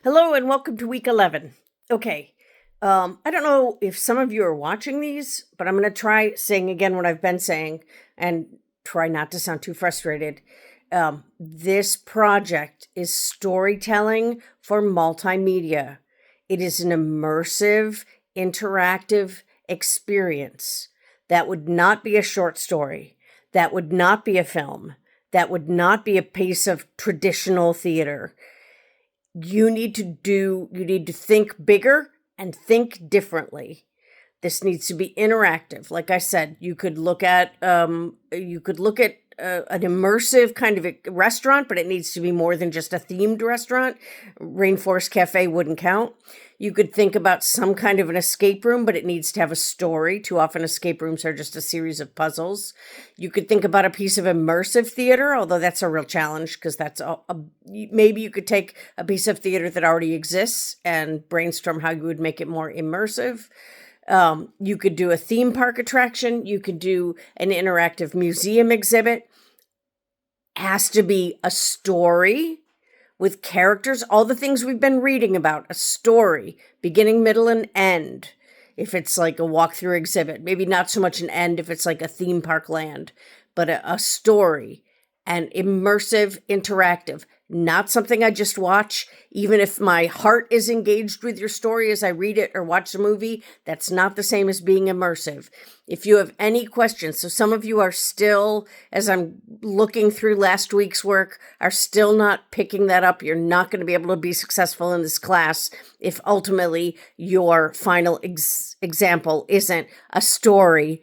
Hello and welcome to week 11. Okay. I don't know if some of you are watching these, but I'm going to try saying again what I've been saying and try not to sound too frustrated. This project is storytelling for multimedia. It is an immersive, interactive experience. That would not be a short story. That would not be a film. That would not be a piece of traditional theater. You need to think bigger and think differently. This needs to be interactive. Like I said, you could look at an immersive kind of a restaurant, but it needs to be more than just a themed restaurant. Rainforest Cafe wouldn't count. You could think about some kind of an escape room, but it needs to have a story. Too often, escape rooms are just a series of puzzles. You could think about a piece of immersive theater, although that's a real challenge because maybe you could take a piece of theater that already exists and brainstorm how you would make it more immersive. You could do a theme park attraction. You could do an interactive museum exhibit. Has to be a story with characters, all the things we've been reading about, a story, beginning, middle, and end. If it's like a walkthrough exhibit, maybe not so much an end if it's like a theme park land, but a story and immersive, interactive, not something I just watch. Even if my heart is engaged with your story as I read it or watch the movie, that's not the same as being immersive. If you have any questions, so some of you are still, as I'm looking through last week's work, are still not picking that up. You're not going to be able to be successful in this class if ultimately your final example isn't a story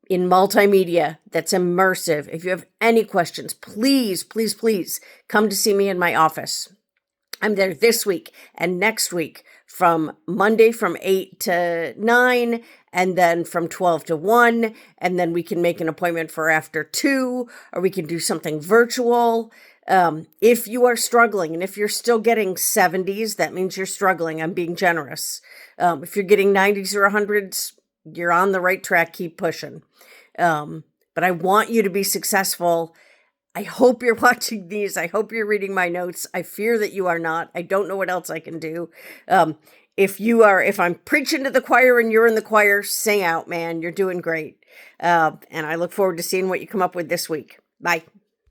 in multimedia that's immersive. If you have any questions, please, please, please come to see me in my office. I'm there this week and next week from Monday from 8 to 9 and then from 12 to 1. And then we can make an appointment for after 2, or we can do something virtual. If you are struggling and if you're still getting 70s, that means you're struggling. I'm being generous. If you're getting 90s or 100s, you're on the right track. Keep pushing. But I want you to be successful. I hope you're watching these. I hope you're reading my notes. I fear that you are not. I don't know what else I can do. If I'm preaching to the choir and you're in the choir, sing out, man. You're doing great. And I look forward to seeing what you come up with this week. Bye.